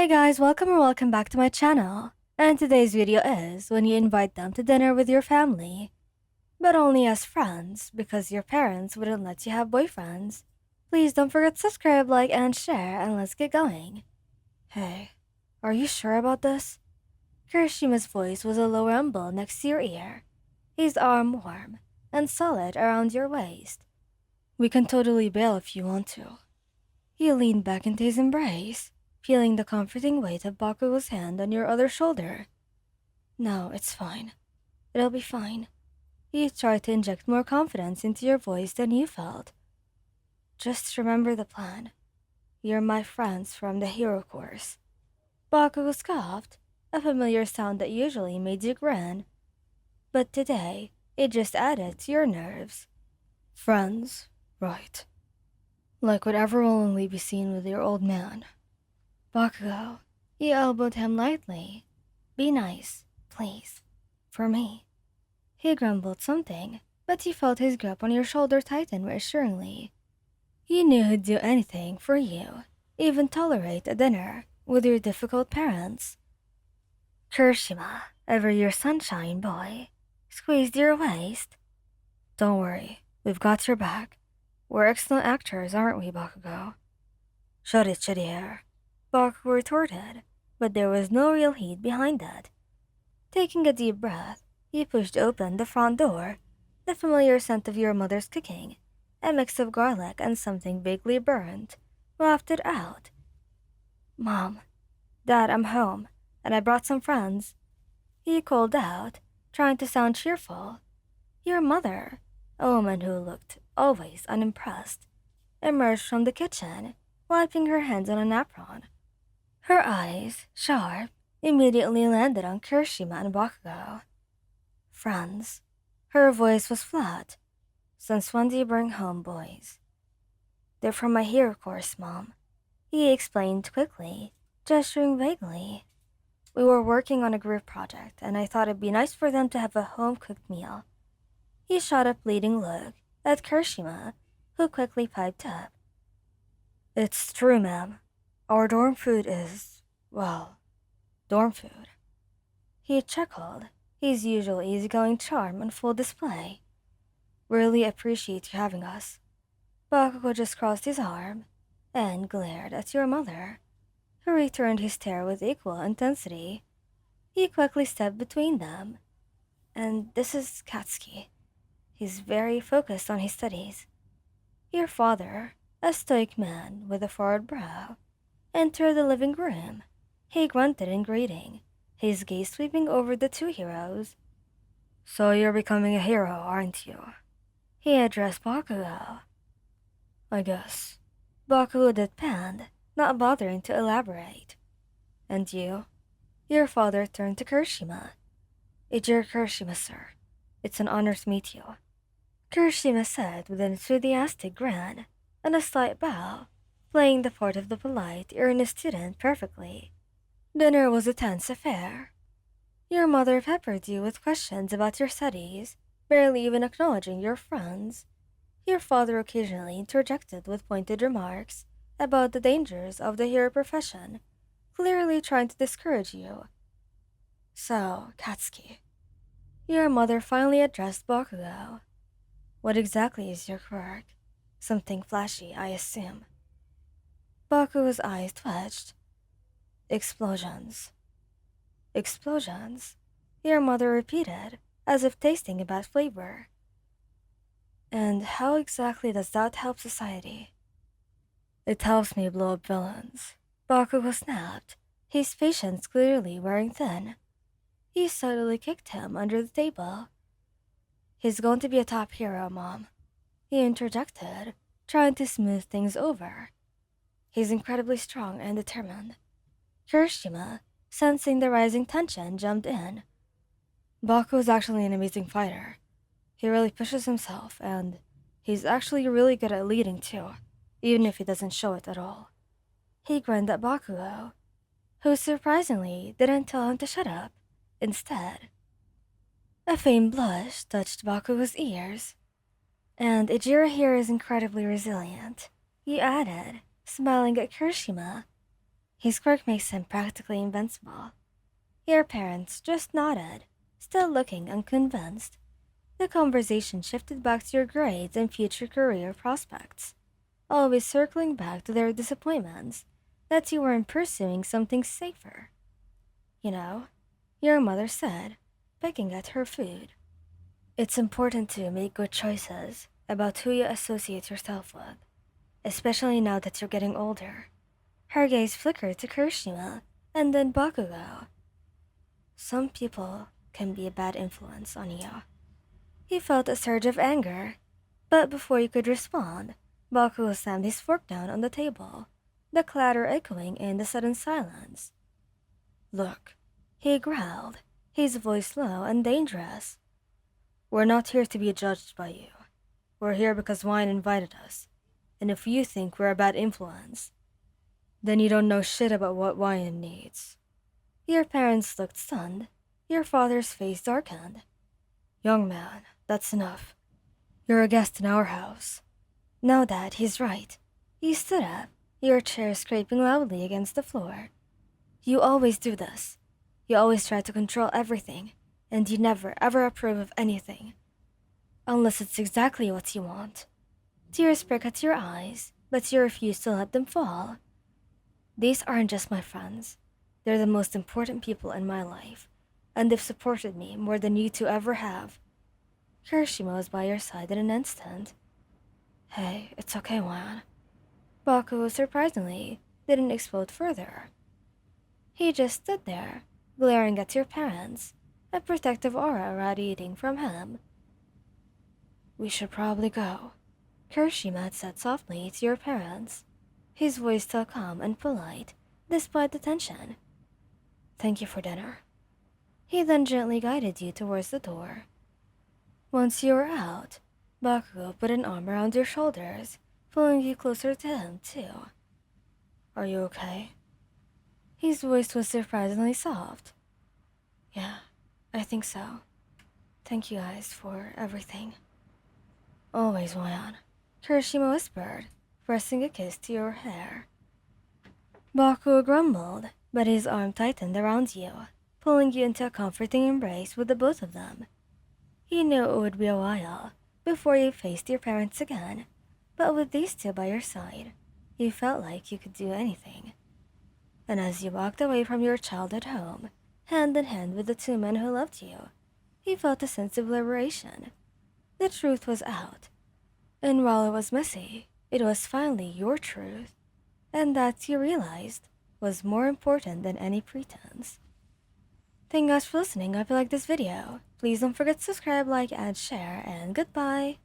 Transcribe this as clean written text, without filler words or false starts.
Hey guys, welcome or welcome back to my channel. And today's video is when you invite them to dinner with your family, but only as friends because your parents wouldn't let you have boyfriends. Please don't forget to subscribe, like, and share, and let's get going. Hey, are you sure about this? Kirishima's voice was a low rumble next to your ear, his arm warm and solid around your waist. We can totally bail if you want to. He leaned back into his embrace, feeling the comforting weight of Bakugo's hand on your other shoulder. No, it's fine. It'll be fine. He tried to inject more confidence into your voice than you felt. Just remember the plan. You're my friends from the hero course. Bakugo scoffed, a familiar sound that usually made you grin. But today, it just added to your nerves. Friends, right. Like whatever will only be seen with your old man. Bakugo, you elbowed him lightly. Be nice, please. For me. He grumbled something, but you felt his grip on your shoulder tighten reassuringly. You knew he'd do anything for you, even tolerate a dinner with your difficult parents. Kirishima, ever your sunshine boy, squeezed your waist. Don't worry, we've got your back. We're excellent actors, aren't we, Bakugo? Shut it, shitty hair. Bakugo retorted, but there was no real heat behind that. Taking a deep breath, he pushed open the front door, the familiar scent of your mother's cooking, a mix of garlic and something vaguely burnt, wafted out. Mom, Dad, I'm home, and I brought some friends. He called out, trying to sound cheerful. Your mother, a woman who looked always unimpressed, emerged from the kitchen, wiping her hands on an apron. Her eyes, sharp, immediately landed on Kirishima and Bakugo. Friends. Her voice was flat. Since when do you bring home boys? They're from my hero course, Mom. He explained quickly, gesturing vaguely. We were working on a group project, and I thought it'd be nice for them to have a home-cooked meal. He shot a pleading look at Kirishima, who quickly piped up. It's true, ma'am. Our dorm food is, well, dorm food. He chuckled, his usual easygoing charm on full display. Really appreciate you having us. Bakugo just crossed his arm and glared at your mother, who returned his stare with equal intensity. He quickly stepped between them. And this is Katsuki. He's very focused on his studies. Your father, a stoic man with a furrowed brow, entered the living room. He grunted in greeting, his gaze sweeping over the two heroes. So you're becoming a hero, aren't you? He addressed Bakugo. I guess. Bakugo deadpanned, not bothering to elaborate. And you? Your father turned to Kirishima. It's your Kirishima, sir. It's an honor to meet you. Kirishima said with an enthusiastic grin and a slight bow, playing the part of the polite, earnest student perfectly. Dinner was a tense affair. Your mother peppered you with questions about your studies, barely even acknowledging your friends. Your father occasionally interjected with pointed remarks about the dangers of the hero profession, clearly trying to discourage you. So, Katsuki, your mother finally addressed Bakugo. What exactly is your quirk? Something flashy, I assume. Bakugo's eyes twitched. Explosions. Explosions? Your mother repeated, as if tasting a bad flavor. And how exactly does that help society? It helps me blow up villains. Bakugo snapped, his patience clearly wearing thin. He suddenly kicked him under the table. He's going to be a top hero, Mom. He interjected, trying to smooth things over. He's incredibly strong and determined. Kirishima, sensing the rising tension, jumped in. Baku's actually an amazing fighter. He really pushes himself, and he's actually really good at leading too, even if he doesn't show it at all. He grinned at Bakugo, who surprisingly didn't tell him to shut up. Instead, a faint blush touched Bakugo's ears. And Ijiro here is incredibly resilient, he added, smiling at Kirishima. His quirk makes him practically invincible. Your parents just nodded, still looking unconvinced. The conversation shifted back to your grades and future career prospects, always circling back to their disappointments that you weren't pursuing something safer. You know, your mother said, picking at her food. It's important to make good choices about who you associate yourself with, especially now that you're getting older. Her gaze flickered to Kirishima and then Bakugo. Some people can be a bad influence on you. He felt a surge of anger, but before he could respond, Bakugo slammed his fork down on the table, the clatter echoing in the sudden silence. Look, he growled, his voice low and dangerous. We're not here to be judged by you. We're here because wine invited us, and if you think we're a bad influence, then you don't know shit about what wine needs. Your parents looked stunned. Your father's face darkened. Young man, that's enough. You're a guest in our house. Now that he's right. You stood up, your chair scraping loudly against the floor. You always do this. You always try to control everything, and you never ever approve of anything. Unless it's exactly what you want. Tears prick at your eyes, but you refuse to let them fall. These aren't just my friends. They're the most important people in my life, and they've supported me more than you two ever have. Kirishima was by your side in an instant. Hey, it's okay, Wan. Bakugo surprisingly didn't explode further. He just stood there, glaring at your parents, a protective aura radiating from him. We should probably go, Kirishima had said softly to your parents, his voice still calm and polite, despite the tension. Thank you for dinner. He then gently guided you towards the door. Once you were out, Bakugo put an arm around your shoulders, pulling you closer to him, too. Are you okay? His voice was surprisingly soft. Yeah, I think so. Thank you guys for everything. Always, Wayan, Kirishima whispered, pressing a kiss to your hair. Bakugo grumbled, but his arm tightened around you, pulling you into a comforting embrace with the both of them. He knew it would be a while before you faced your parents again, but with these two by your side, you felt like you could do anything. And as you walked away from your childhood home, hand in hand with the two men who loved you, he felt a sense of liberation. The truth was out, and while it was messy, it was finally your truth, and that you realized was more important than any pretense. Thank you guys for listening. If you like this video, please don't forget to subscribe, like, and share, and goodbye!